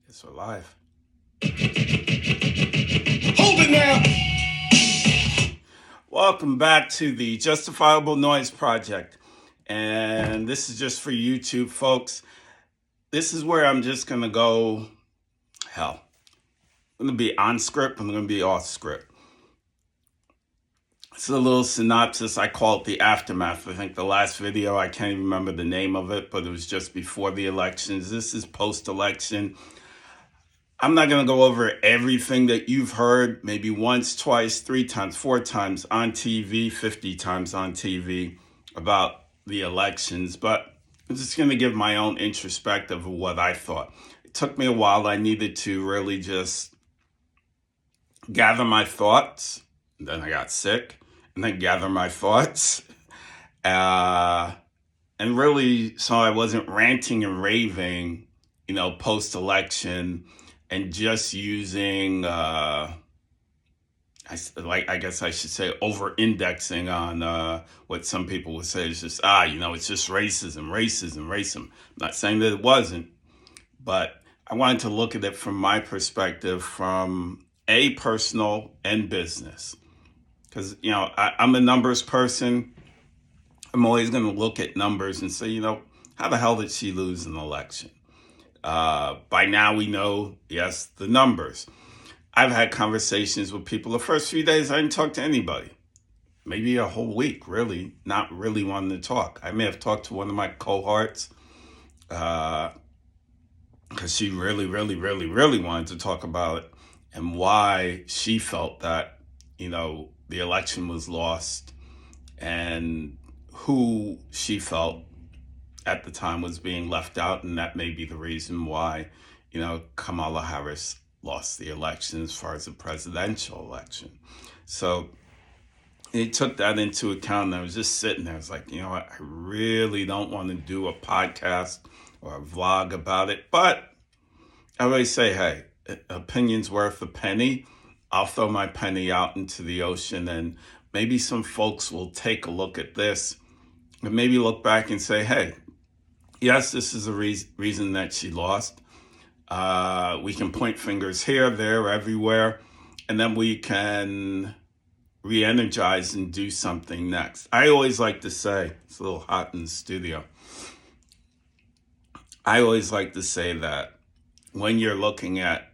It's we're live. Hold it now. Welcome back to the Justifiable Noise Project. And this is just for YouTube folks. This is where I'm just going to go, I'm going to be on script, I'm going to be off script. It's a little synopsis. I call it the aftermath. I think the last video, I can't even remember the name of it, but it was just before the elections. This is post-election. I'm not going to go over everything that you've heard maybe once, twice, 3 times, 4 times on TV, 50 times on TV about the elections, but I'm just going to give my own introspective of what I thought. It took me a while. I needed to really just gather my thoughts. Then I got sick, and then gather my thoughts. And really, so I wasn't ranting and raving, post-election, and just using, I guess I should say, over-indexing on what some people would say is just, it's just racism. I'm not saying that it wasn't, but I wanted to look at it from my perspective, from personal and business. Because, I'm a numbers person. I'm always going to look at numbers and say, how the hell did she lose an election? By now we know, yes, the numbers. I've had conversations with people. The first few days, I didn't talk to anybody. Maybe a whole week, really, not really wanting to talk. I may have talked to one of my cohorts because she really wanted to talk about it and why she felt that, the election was lost and who she felt at the time was being left out, and that may be the reason why, Kamala Harris lost the election as far as the presidential election. So it took that into account, and I was just sitting there. I was like, I really don't want to do a podcast or a vlog about it, but I always say, hey, opinion's worth a penny. I'll throw my penny out into the ocean, and maybe some folks will take a look at this and maybe look back and say, hey, yes, this is a reason that she lost. We can point fingers here, there, everywhere, and then we can re-energize and do something next. I always like to say, it's a little hot in the studio. I always like to say that when you're looking at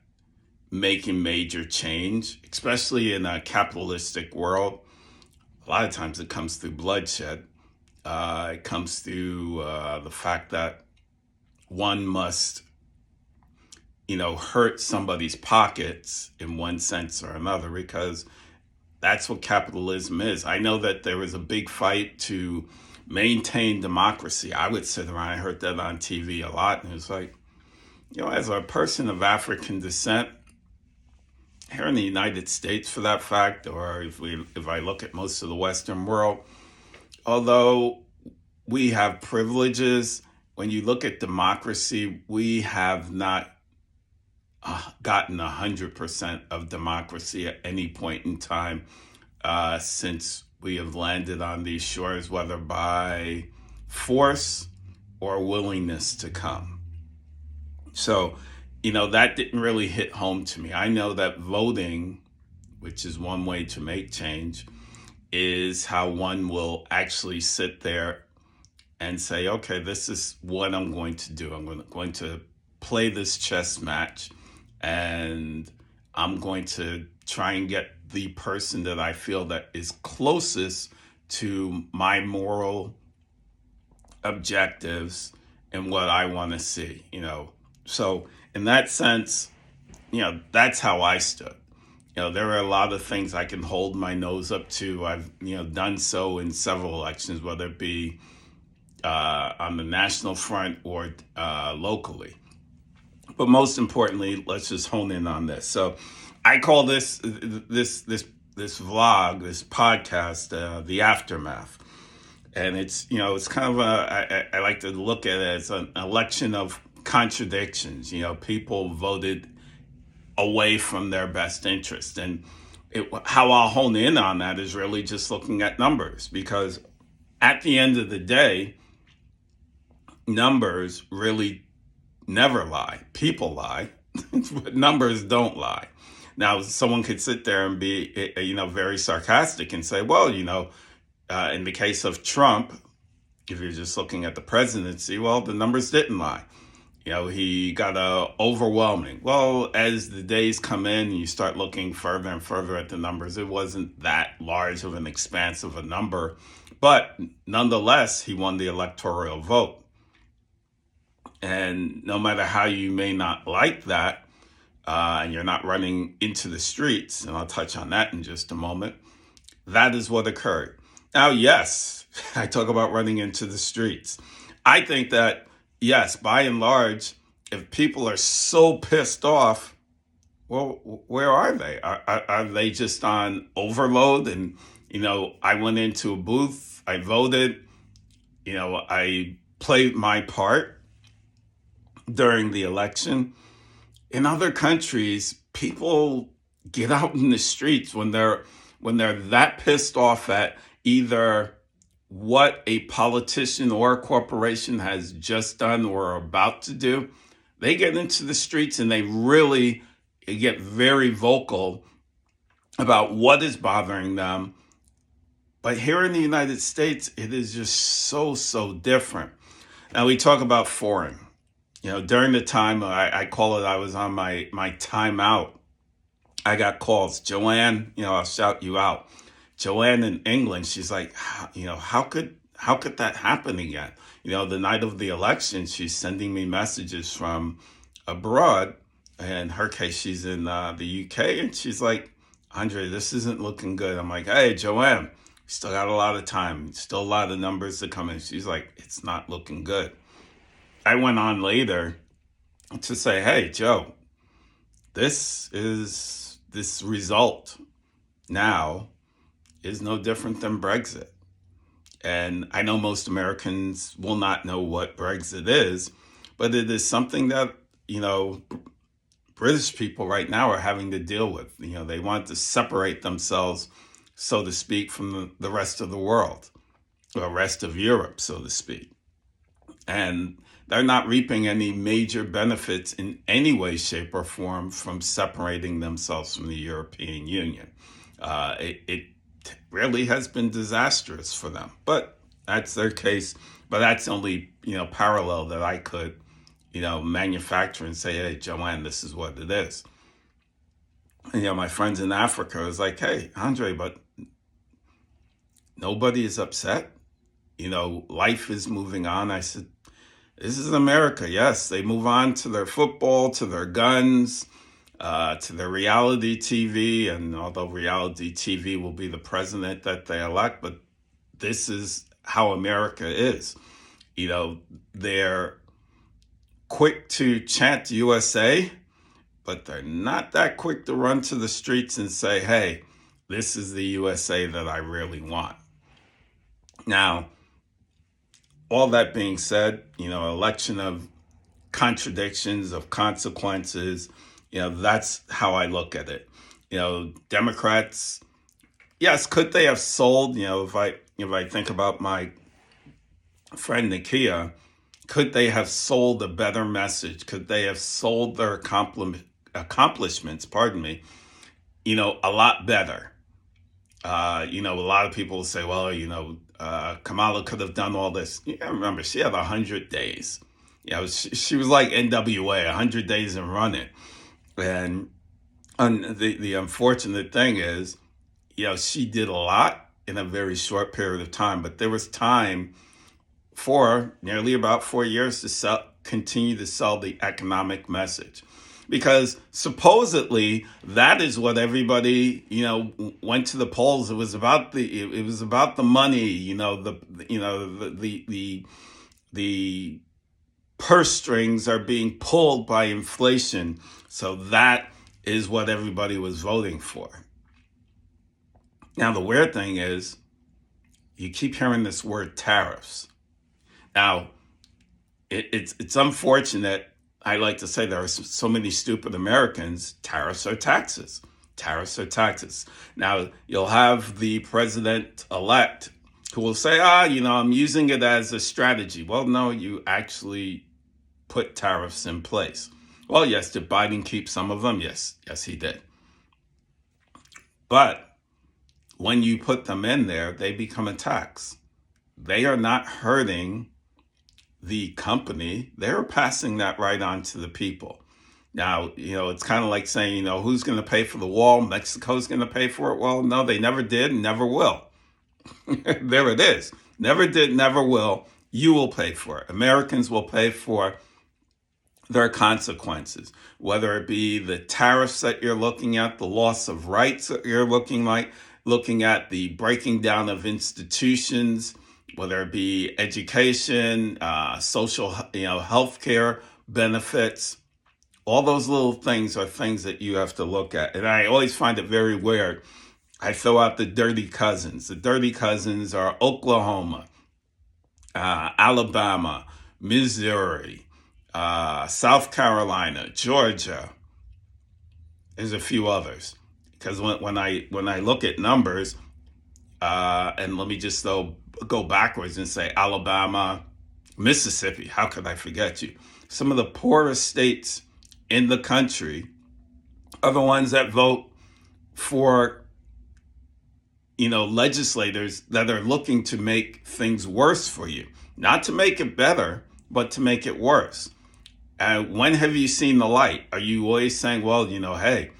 making major change, especially in a capitalistic world, a lot of times it comes through bloodshed. It comes through the fact that one must, hurt somebody's pockets in one sense or another, because that's what capitalism is. I know that there was a big fight to maintain democracy. I would sit around, I heard that on TV a lot, and it was like, as a person of African descent, here in the United States for that fact, or if I look at most of the Western world, although we have privileges, when you look at democracy, we have not gotten 100% of democracy at any point in time since we have landed on these shores, whether by force or willingness to come. So, that didn't really hit home to me. I know that voting, which is one way to make change, is how one will actually sit there and say, okay, this is what I'm going to do. I'm going to play this chess match, and I'm going to try and get the person that I feel that is closest to my moral objectives and what I want to see, So in that sense, that's how I stood. There are a lot of things I can hold my nose up to. I've, done so in several elections, whether it be on the national front or locally. But most importantly, let's just hone in on this. So I call this vlog, this podcast, the aftermath. And it's, it's kind of I like to look at it as an election of contradictions. People voted away from their best interest. And how I'll hone in on that is really just looking at numbers, because at the end of the day, numbers really never lie. People lie. But numbers don't lie. Now, someone could sit there and be, very sarcastic and say, well, in the case of Trump, if you're just looking at the presidency, well, the numbers didn't lie. He got overwhelming. Well, as the days come in and you start looking further and further at the numbers, it wasn't that large of an expanse of a number. But nonetheless, he won the electoral vote. And no matter how you may not like that, and you're not running into the streets, and I'll touch on that in just a moment, that is what occurred. Now, yes, I talk about running into the streets. I think that, yes, by and large, if people are so pissed off, well, where are they? Are they just on overload? And, I went into a booth, I voted, I played my part during the election. In other countries, people get out in the streets when they're that pissed off at either what a politician or a corporation has just done or are about to do. They get into the streets and they really get very vocal about what is bothering them. But here in the United States, it is just so different. Now, we talk about foreign. During the time, I call it, I was on my timeout. I got calls. Joanne, I'll shout you out. Joanne in England, she's like, how could that happen again? The night of the election, she's sending me messages from abroad. In her case, she's in the UK, and she's like, Andre, this isn't looking good. I'm like, hey, Joanne, still got a lot of time, still a lot of numbers to come in. She's like, it's not looking good. I went on later to say, hey, Joe, this result now is no different than Brexit. And I know most Americans will not know what Brexit is, but it is something that, British people right now are having to deal with. They want to separate themselves, so to speak, from the rest of the world, or rest of Europe, so to speak. And they're not reaping any major benefits in any way, shape, or form from separating themselves from the European Union. It really has been disastrous for them, but that's their case. But that's only, parallel that I could, manufacture and say, hey, Joanne, this is what it is. And, my friends in Africa was like, hey, Andre, but nobody is upset. Life is moving on. I said, this is America. Yes, they move on to their football, to their guns, to their reality TV. And although reality TV will be the president that they elect, but this is how America is. They're quick to chant USA, but they're not that quick to run to the streets and say, hey, this is the USA that I really want. Now, all that being said, election of contradictions, of consequences, that's how I look at it. Democrats, yes, could they have sold, if I think about my friend Nakia, could they have sold a better message? Could they have sold their accomplishments, a lot better? A lot of people say, well, Kamala could have done all this. You gotta remember, she had 100 days. She was like NWA, 100 days and running. And the unfortunate thing is, she did a lot in a very short period of time. But there was time for nearly about 4 years to continue to sell the economic message. Because supposedly that is what everybody, went to the polls. It was about the money, the purse strings are being pulled by inflation. So that is what everybody was voting for. Now, the weird thing is you keep hearing this word tariffs. Now, it's unfortunate. I like to say there are so many stupid Americans. Tariffs are taxes. Tariffs are taxes. Now, you'll have the president-elect who will say, I'm using it as a strategy. Well, no, you actually put tariffs in place. Well, yes, did Biden keep some of them? Yes, yes, he did. But when you put them in there, they become a tax. They are not hurting the company, they're passing that right on to the people. Now, it's kind of like saying, who's going to pay for the wall? Mexico's going to pay for it. Well, no, they never did and never will. There it is. Never did, never will. You will pay for it. Americans will pay for their consequences, whether it be the tariffs that you're looking at, the loss of rights that you're looking at the breaking down of institutions, whether it be education, social, healthcare benefits. All those little things are things that you have to look at. And I always find it very weird. I throw out the dirty cousins. The dirty cousins are Oklahoma, Alabama, Missouri, South Carolina, Georgia. There's a few others. Because when I look at numbers, and let me just go backwards and say Alabama, Mississippi. How could I forget you? Some of the poorest states in the country are the ones that vote for, legislators that are looking to make things worse for you. Not to make it better, but to make it worse. And when have you seen the light? Are you always saying, well, hey,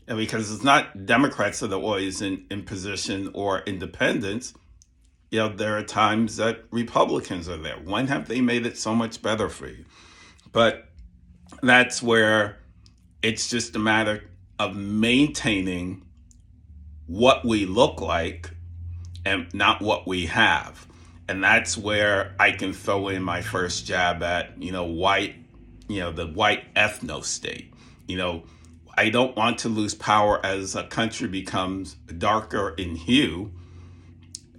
because it's not Democrats that are always in position or independents. There are times that Republicans are there. When have they made it so much better for you? But that's where it's just a matter of maintaining what we look like and not what we have. And that's where I can throw in my first jab at, white, the white ethno state. I don't want to lose power as a country becomes darker in hue.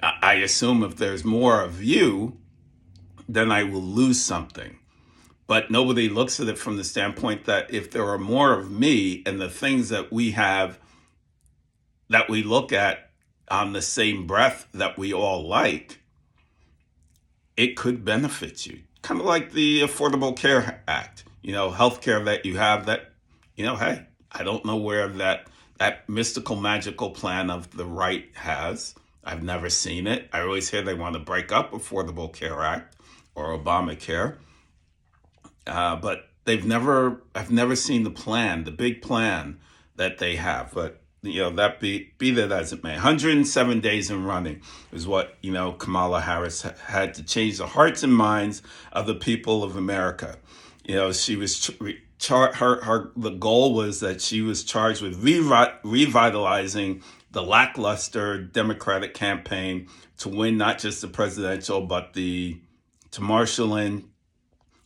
I assume if there's more of you, then I will lose something. But nobody looks at it from the standpoint that if there are more of me and the things that we have that we look at on the same breath that we all like, it could benefit you. Kind of like the Affordable Care Act, healthcare that you have that, hey, I don't know where that mystical, magical plan of the right has. I've never seen it. I always hear they want to break up Affordable Care Act or Obamacare. But I've never seen the plan, the big plan that they have. But, that be that as it may. 107 days in running is what, Kamala Harris had to change the hearts and minds of the people of America. She was the goal was that she was charged with revitalizing the lackluster Democratic campaign to win not just the presidential, but to marshal in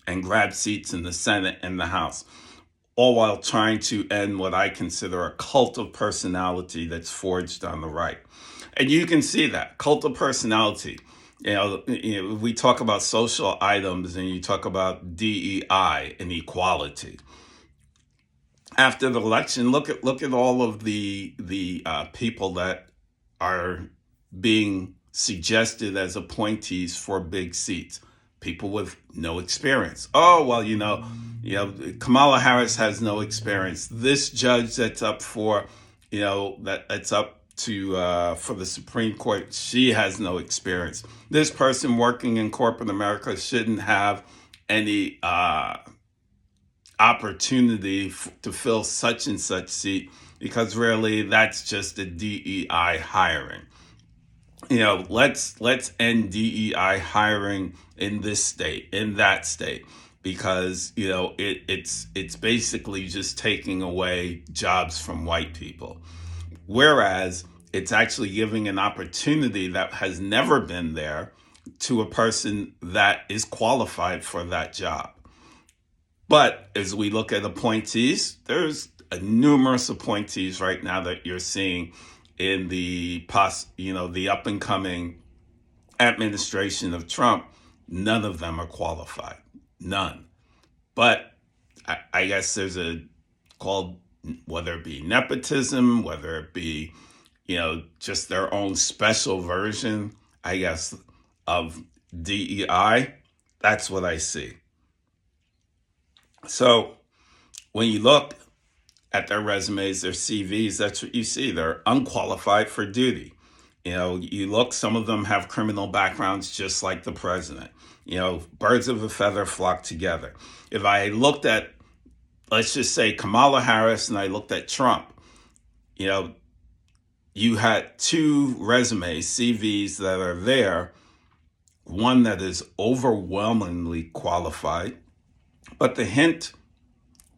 and grab seats in the Senate and the House, all while trying to end what I consider a cult of personality that's forged on the right. And you can see that cult of personality. We talk about social items and you talk about DEI and equality. After the election, look at all of the people that are being suggested as appointees for big seats. People with no experience. Oh, well, Kamala Harris has no experience. This judge that's up for, that's up to for the Supreme Court, she has no experience. This person working in corporate America shouldn't have any opportunity to fill such and such seat because really that's just a DEI hiring. Let's end DEI hiring in this state, in that state, because it's basically just taking away jobs from white people, whereas it's actually giving an opportunity that has never been there to a person that is qualified for that job. But as we look at appointees, there's numerous appointees right now that you're seeing in the up and coming administration of Trump. None of them are qualified. None. But I guess there's called, whether it be nepotism, whether it be, just their own special version, I guess, of DEI. That's what I see. So when you look at their resumes, their CVs, that's what you see. They're unqualified for duty. You look, some of them have criminal backgrounds just like the president. Birds of a feather flock together. If I looked at, let's just say, Kamala Harris and I looked at Trump, you had two resumes, CVs that are there, one that is overwhelmingly qualified, but the hint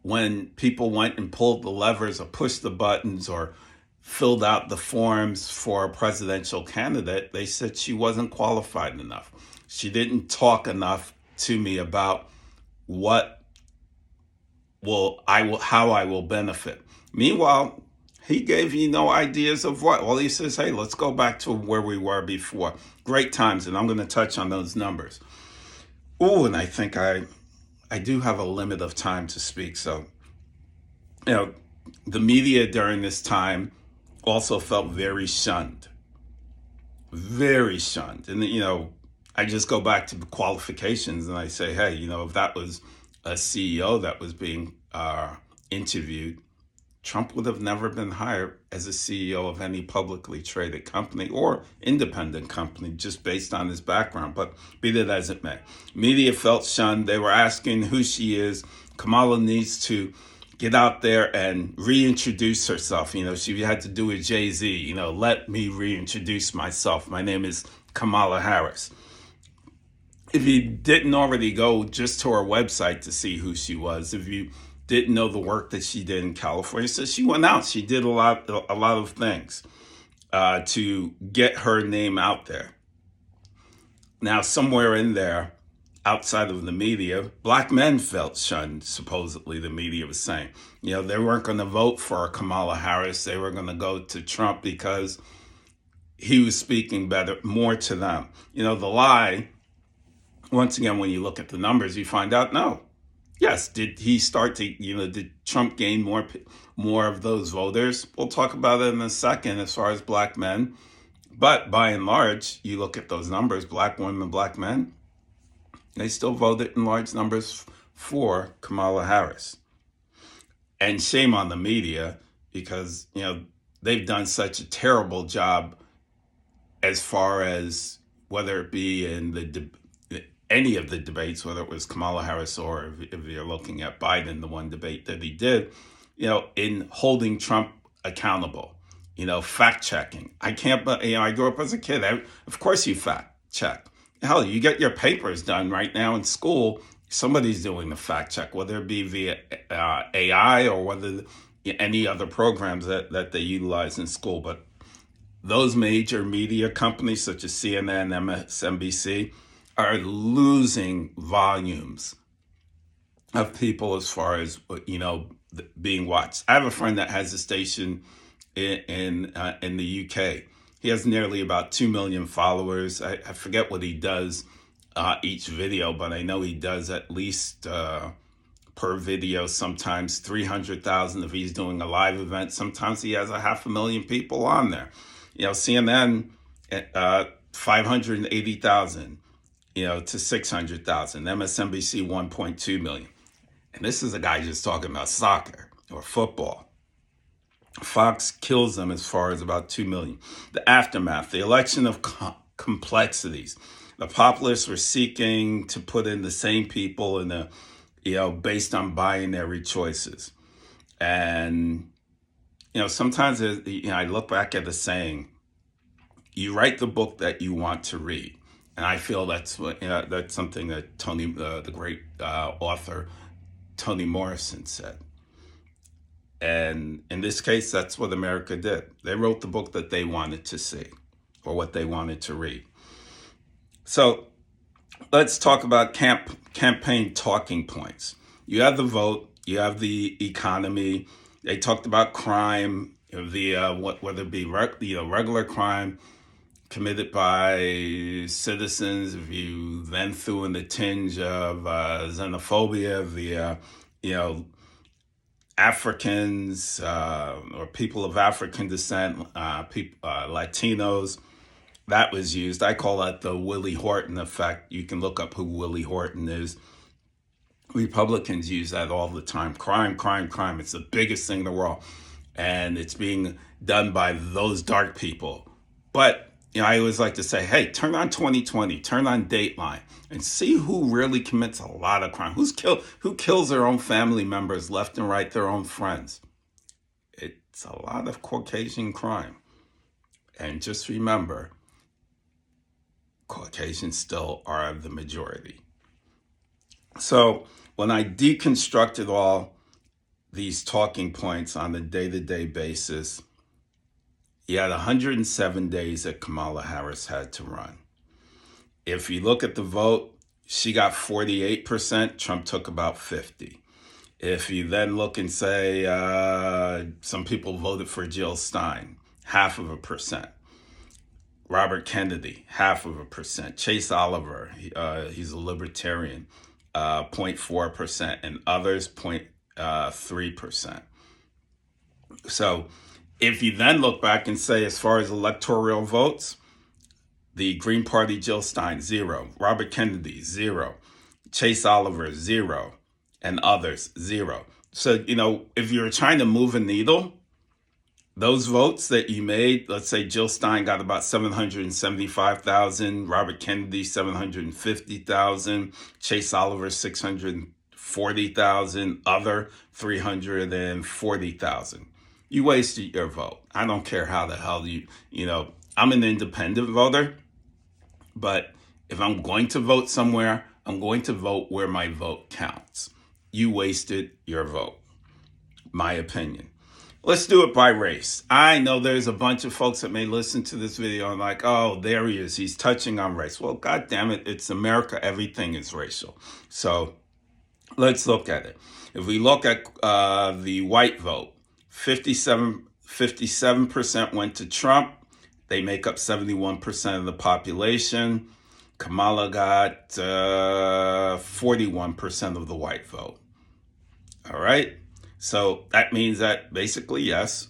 when people went and pulled the levers or pushed the buttons or filled out the forms for a presidential candidate, they said she wasn't qualified enough. She didn't talk enough to me about how I will benefit. Meanwhile, he gave you no ideas of what. Well, he says, hey, let's go back to where we were before. Great times, and I'm going to touch on those numbers. Oh, and I think I do have a limit of time to speak. So, the media during this time also felt very shunned. Very shunned. And, I just go back to the qualifications and I say, hey, if that was a CEO that was being interviewed, Trump would have never been hired as a CEO of any publicly traded company or independent company just based on his background. But be that as it may, media felt shunned. They were asking who she is. Kamala needs to get out there and reintroduce herself. She had to do a Jay-Z, let me reintroduce myself. My name is Kamala Harris. If you didn't already go just to her website to see who she was, if you didn't know the work that she did in California, so she went out. She did a lot of things to get her name out there. Now, somewhere in there, outside of the media, black men felt shunned, supposedly the media was saying. They weren't going to vote for Kamala Harris. They were going to go to Trump because he was speaking more to them. The lie, once again, when you look at the numbers, you find out, no. Yes, did he start to, did Trump gain more of those voters? We'll talk about it in a second as far as black men. But by and large, you look at those numbers, black women, black men, they still voted in large numbers for Kamala Harris. And shame on the media because, they've done such a terrible job as far as whether it be in any of the debates, whether it was Kamala Harris or if you're looking at Biden, the one debate that he did, in holding Trump accountable, fact checking. I can't, I grew up as a kid. Of course you fact check. Hell, you get your papers done right now in school. Somebody's doing the fact check, whether it be via AI or whether any other programs that they utilize in school. But those major media companies such as CNN, MSNBC, are losing volumes of people as far as, being watched. I have a friend that has a station in the UK. He has nearly about 2 million followers. I forget what he does each video, but I know he does at least per video, sometimes 300,000 if he's doing a live event. Sometimes he has 500,000 people on there. CNN, 580,000. To 600,000, MSNBC 1.2 million. And this is a guy just talking about soccer or football. Fox kills them as far as about 2 million. The aftermath, the election of complexities. The populists were seeking to put in the same people in based on binary choices. And, sometimes I look back at the saying, you write the book that you want to read. And I feel that's something that Tony, the great author, Toni Morrison said. And in this case, that's what America did. They wrote the book that they wanted to see or what they wanted to read. So let's talk about campaign talking points. You have the vote, you have the economy. They talked about crime, whether it be regular crime committed by citizens, if you then threw in the tinge of xenophobia, Africans or people of African descent, Latinos, that was used. I call that the Willie Horton effect. You can look up who Willie Horton is. Republicans use that all the time. Crime, crime, crime. It's the biggest thing in the world. And it's being done by those dark people. But, I always like to say, hey, turn on 2020, turn on Dateline, and see who really commits a lot of crime. Who kills their own family members left and right, their own friends. It's a lot of Caucasian crime. And just remember, Caucasians still are the majority. So when I deconstructed all these talking points on a day-to-day basis, you had 107 days that Kamala Harris had to run. If you look at the vote, she got 48%, Trump took about 50%. If you then look and say some people voted for Jill Stein, 0.5%. Robert Kennedy, 0.5%. Chase Oliver, he's a libertarian, 0.4%, and others 0.3%. So if you then look back and say, as far as electoral votes, the Green Party, Jill Stein, 0. Robert Kennedy, 0. Chase Oliver, 0. And others, 0. So, if you're trying to move a needle, those votes that you made, let's say Jill Stein got about 775,000, Robert Kennedy, 750,000, Chase Oliver, 640,000, other 340,000. You wasted your vote. I don't care how the hell I'm an independent voter, but if I'm going to vote somewhere, I'm going to vote where my vote counts. You wasted your vote. My opinion. Let's do it by race. I know there's a bunch of folks that may listen to this video and like, oh, there he is. He's touching on race. Well, God damn it. It's America. Everything is racial. So let's look at it. If we look at the white vote, 57% went to Trump. They make up 71% of the population. Kamala got 41% of the white vote. All right. So that means that basically, yes,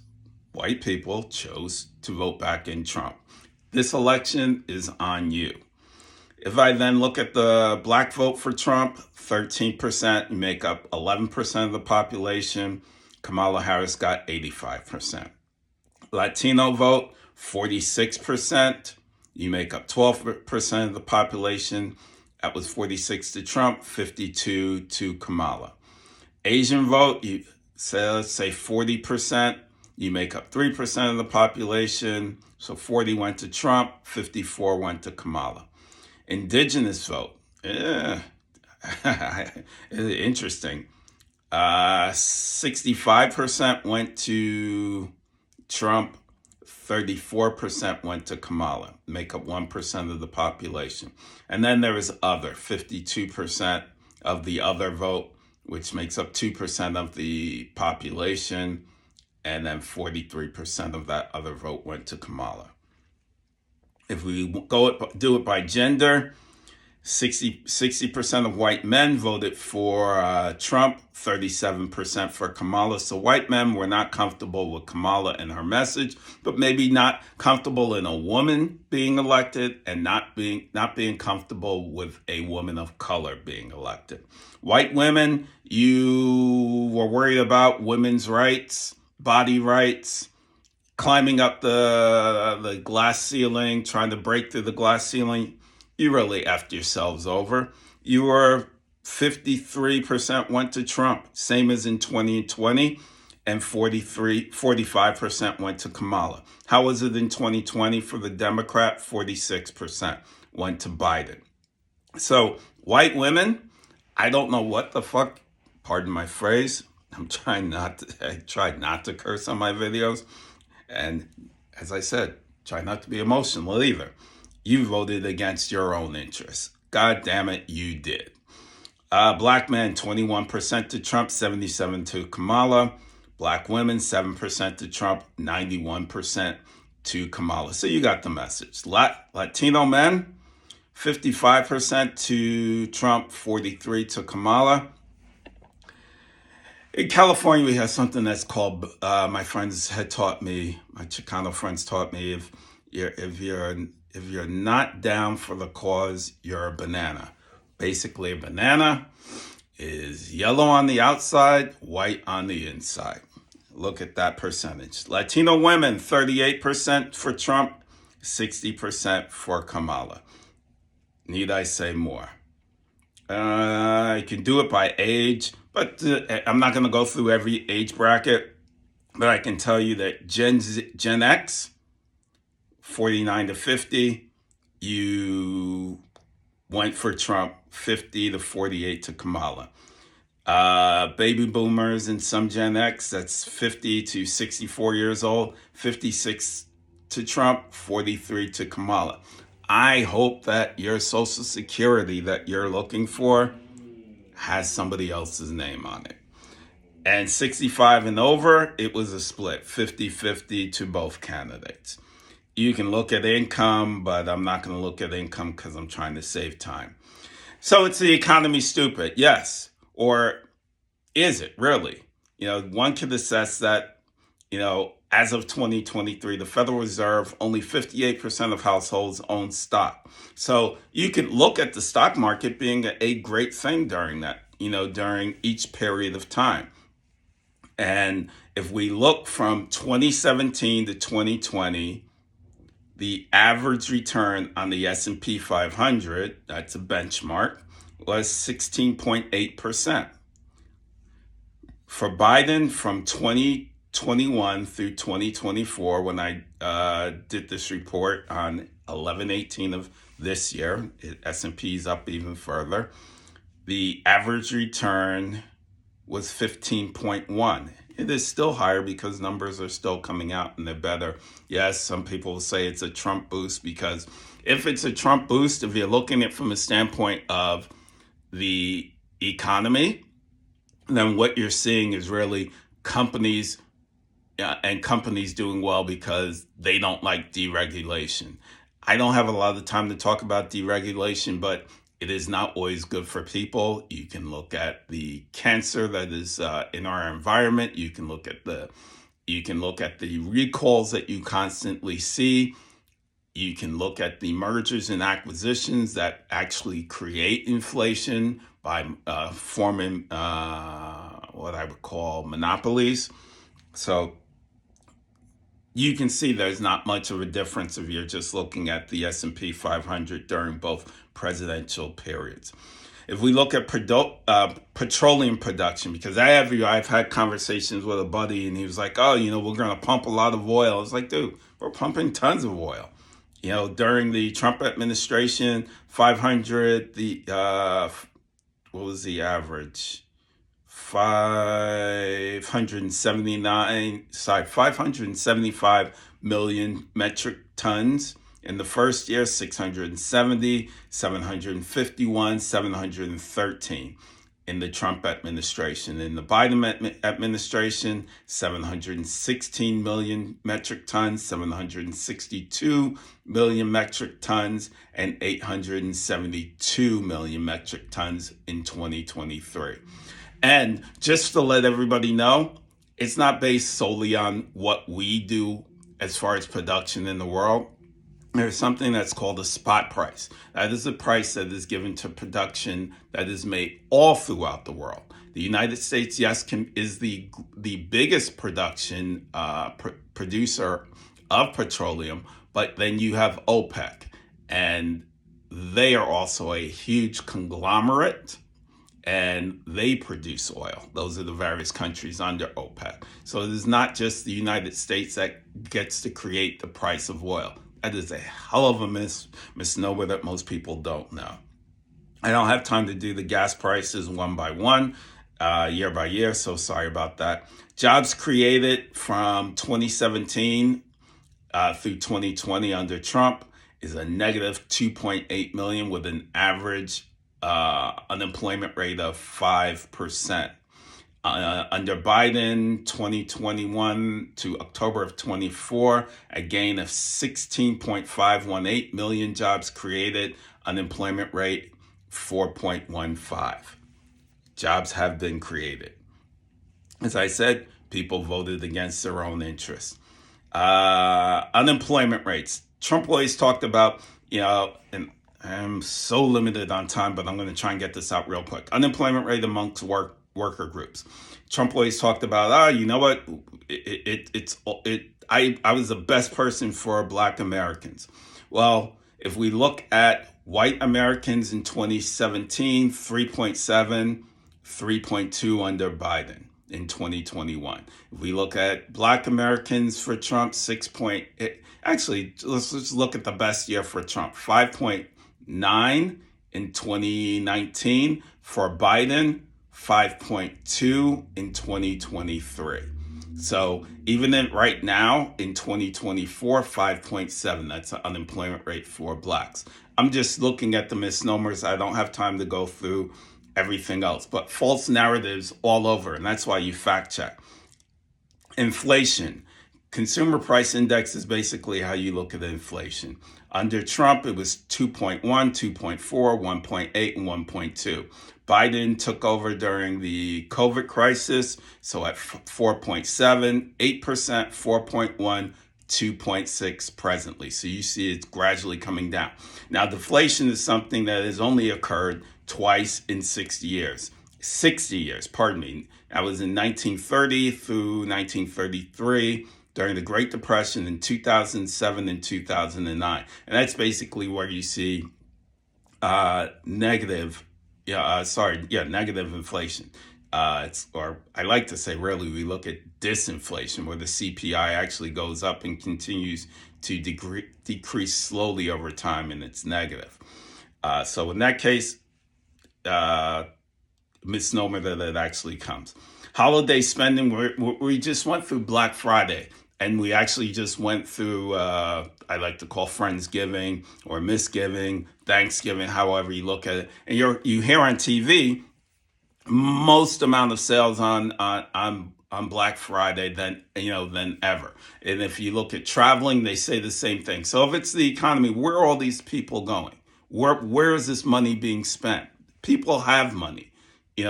white people chose to vote back in Trump. This election is on you. If I then look at the black vote for Trump, 13%, you make up 11% of the population. Kamala Harris got 85%. Latino vote, 46%. You make up 12% of the population. That was 46 to Trump, 52 to Kamala. Asian vote, let's say 40%. You make up 3% of the population. So 40 went to Trump, 54 went to Kamala. Indigenous vote, interesting. 65% went to Trump, 34% went to Kamala, make up 1% of the population. And then there is other, 52% of the other vote, which makes up 2% of the population. And then 43% of that other vote went to Kamala. If we do it by gender, 60% of white men voted for Trump, 37% for Kamala. So white men were not comfortable with Kamala and her message, but maybe not comfortable in a woman being elected and not being comfortable with a woman of color being elected. White women, you were worried about women's rights, body rights, climbing up the glass ceiling, trying to break through the glass ceiling. You really effed yourselves over. You were 53% went to Trump, same as in 2020, and 45% went to Kamala. How was it in 2020 for the Democrat? 46% went to Biden. So white women, I don't know what the fuck, pardon my phrase. I try not to curse on my videos. And as I said, try not to be emotional either. You voted against your own interests. God damn it, you did. Black men, 21% to Trump, 77% to Kamala. Black women, 7% to Trump, 91% to Kamala. So you got the message. Latino men, 55% to Trump, 43% to Kamala. In California, we have something that's called, my friends had taught me, my Chicano friends taught me, if you're not down for the cause, you're a banana. Basically, a banana is yellow on the outside, white on the inside. Look at that percentage. Latino women, 38% for Trump, 60% for Kamala. Need I say more? I can do it by age, but I'm not going to go through every age bracket. But I can tell you that Gen X, 49 to 50, you went for Trump, 50 to 48 to Kamala. Baby boomers and some Gen X, that's 50 to 64 years old, 56 to Trump, 43 to Kamala. I hope that your Social Security that you're looking for has somebody else's name on it. And 65 and over, it was a split, 50-50 to both candidates. You can look at income, but I'm not going to look at income because I'm trying to save time. So it's the economy stupid? Yes. Or is it really? One could assess that, as of 2023, the Federal Reserve, only 58% of households own stock. So you could look at the stock market being a great thing during that, during each period of time. And if we look from 2017 to 2020, the average return on the S&P 500, that's a benchmark, was 16.8%. For Biden, from 2021 through 2024, when I did this report on 11/18 of this year, S&P's up even further, the average return was 15.1. It is still higher because numbers are still coming out and they're better. Yes, some people will say it's a Trump boost, because if it's a Trump boost, if you're looking at it from a standpoint of the economy, then what you're seeing is really companies doing well because they don't like deregulation. I don't have a lot of time to talk about deregulation, but it is not always good for people. You can look at the cancer that is in our environment. You can look at the recalls that you constantly see. You can look at the mergers and acquisitions that actually create inflation by forming what I would call monopolies. So you can see there's not much of a difference if you're just looking at the S&P 500 during both presidential periods. If we look at petroleum production, because I've had conversations with a buddy and he was like, we're going to pump a lot of oil. I was like, dude, we're pumping tons of oil. During the Trump administration, 500, what was the average? 575 million metric tons. In the first year, 670, 751, 713 in the Trump administration. In the Biden administration, 716 million metric tons, 762 million metric tons, and 872 million metric tons in 2023. And just to let everybody know, it's not based solely on what we do as far as production in the world. There's something that's called a spot price. That is a price that is given to production that is made all throughout the world. The United States, yes, is the biggest production producer of petroleum, but then you have OPEC, and they are also a huge conglomerate, and they produce oil. Those are the various countries under OPEC. So it is not just the United States that gets to create the price of oil. That is a hell of a misnomer that most people don't know. I don't have time to do the gas prices one by one, year by year, so sorry about that. Jobs created from 2017 through 2020 under Trump is a negative 2.8 million with an average unemployment rate of 5%. Under Biden, 2021 to October of 24, a gain of 16.518 million jobs created, unemployment rate 4.15. Jobs have been created. As I said, people voted against their own interests. Unemployment rates. Trump always talked about, and I'm so limited on time, but I'm going to try and get this out real quick. Unemployment rate amongst worker groups. Trump always talked about, you know what? I was the best person for Black Americans. Well, if we look at white Americans in 2017, 3.7, 3.2 under Biden in 2021. If we look at Black Americans for Trump, 6 point. Actually, let's just look at the best year for Trump, 5.9 in 2019. For Biden, 5.2 in 2023. So even right now in 2024, 5.7, that's the unemployment rate for Blacks. I'm just looking at the misnomers. I don't have time to go through everything else, but false narratives all over, and that's why you fact check. Inflation. Consumer price index is basically how you look at inflation. Under Trump, it was 2.1, 2.4, 1.8, and 1.2. Biden took over during the COVID crisis, so at 4.7, 8%, 4.1, 2.6 presently. So you see it's gradually coming down. Now, deflation is something that has only occurred twice in 60 years. 60 years, pardon me. That was in 1930 through 1933. During the Great Depression in 2007 and 2009. And that's basically where you see negative inflation. Or I like to say, really, we look at disinflation, where the CPI actually goes up and continues to decrease slowly over time, and it's negative. So in that case, misnomer that it actually comes. Holiday spending, we just went through Black Friday. And we actually just went through, I like to call Friendsgiving or Misgiving, Thanksgiving, however you look at it. And you hear on TV, most amount of sales on Black Friday than ever. And if you look at traveling, they say the same thing. So if it's the economy, where are all these people going? Where is this money being spent? People have money.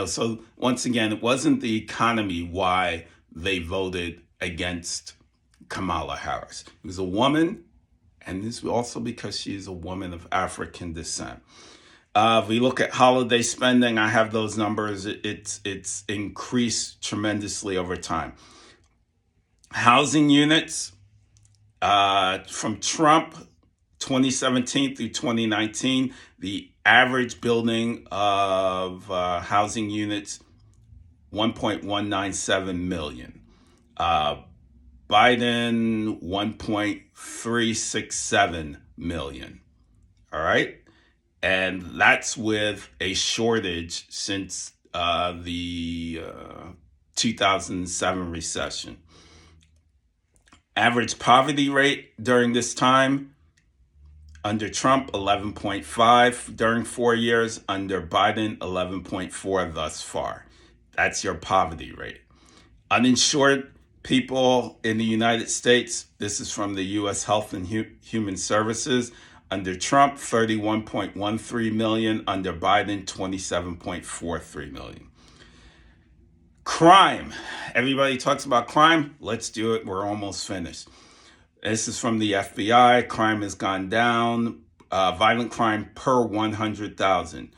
So once again, it wasn't the economy why they voted against Kamala Harris. It was a woman, and this was also because she is a woman of African descent. If we look at holiday spending, I have those numbers. It's increased tremendously over time. Housing units, from Trump 2017 through 2019, the average building of housing units, 1.197 million. Biden, 1.367 million. All right. And that's with a shortage since the 2007 recession. Average poverty rate during this time, under Trump, 11.5 during 4 years. Under Biden, 11.4 thus far. That's your poverty rate. Uninsured people in the United States, this is from the U.S. Health and Human Services. Under Trump, 31.13 million. Under Biden, 27.43 million. Crime. Everybody talks about crime. Let's do it. We're almost finished. This is from the FBI. Crime has gone down. Violent crime per 100,000.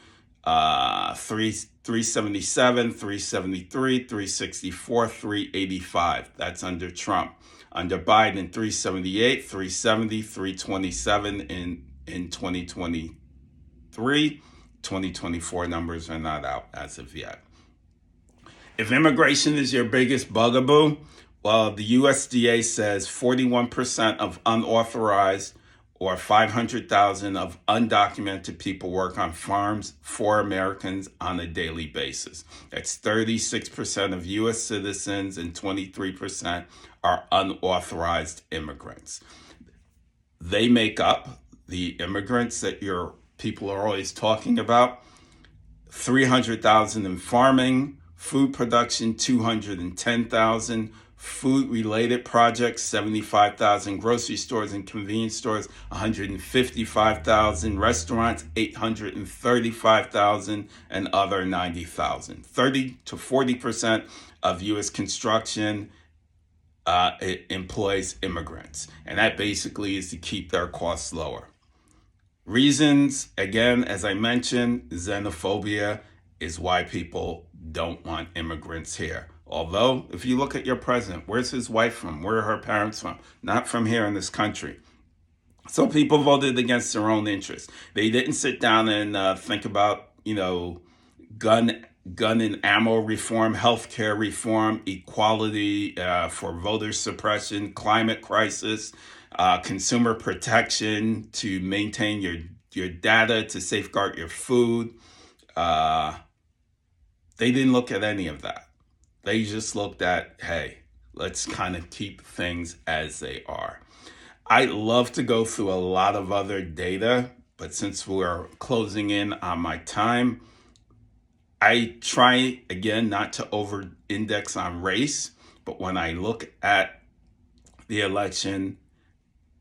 377, 373, 364, 385. That's under Trump. Under Biden, 378, 370, 327 in 2023. 2024 numbers are not out as of yet. If immigration is your biggest bugaboo, well, the USDA says 41% of unauthorized or 500,000 of undocumented people work on farms for Americans on a daily basis. That's 36% of U.S. citizens and 23% are unauthorized immigrants. They make up the immigrants that your people are always talking about. 300,000 in farming, food production, 210,000. Food-related projects, 75,000. Grocery stores and convenience stores, 155,000. Restaurants, 835,000. And other 90,000. 30 to 40% of U.S. construction it employs immigrants. And that basically is to keep their costs lower. Reasons, again, as I mentioned, xenophobia is why people don't want immigrants here. Although, if you look at your president, where's his wife from? Where are her parents from? Not from here in this country. So people voted against their own interests. They didn't sit down and think about, gun and ammo reform, healthcare reform, equality for voter suppression, climate crisis, consumer protection to maintain your data, to safeguard your food. They didn't look at any of that. They just looked at, hey, let's kind of keep things as they are. I love to go through a lot of other data, but since we're closing in on my time, I try, again, not to over-index on race, but when I look at the election,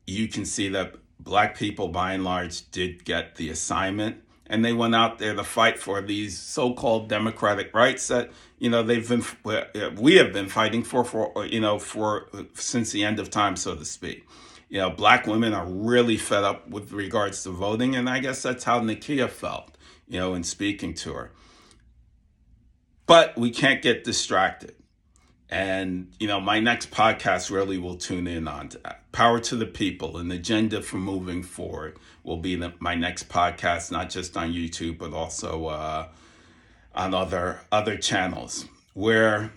you can see that Black people, by and large, did get the assignment, and they went out there to fight for these so-called democratic rights that we have been fighting for since the end of time, so to speak. Black women are really fed up with regards to voting, and I guess that's how Nakia felt, in speaking to her. But we can't get distracted. And, my next podcast really will tune in on that. Power to the People, an agenda for moving forward will be my next podcast, not just on YouTube, but also on other channels, where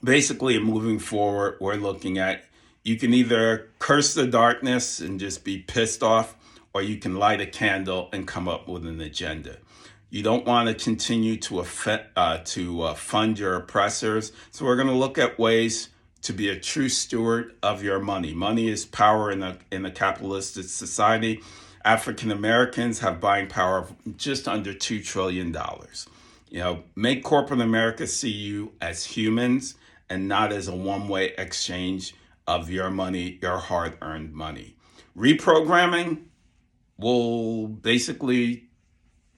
basically moving forward, we're looking at, you can either curse the darkness and just be pissed off, or you can light a candle and come up with an agenda. You don't want to continue to fund your oppressors. So we're going to look at ways to be a true steward of your money. Money is power in a capitalistic society. African Americans have buying power of just under $2 trillion. Make corporate America see you as humans and not as a one-way exchange of your money, your hard-earned money. Reprogramming will basically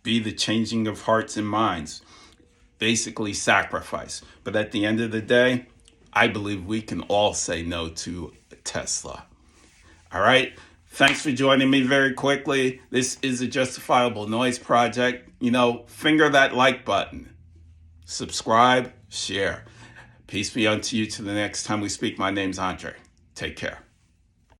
be the changing of hearts and minds, basically sacrifice. But at the end of the day, I believe we can all say no to Tesla. All right. Thanks for joining me very quickly. This is a Justifiable Noise Project. Finger that like button. Subscribe, share. Peace be unto you till the next time we speak. My name's Andre. Take care.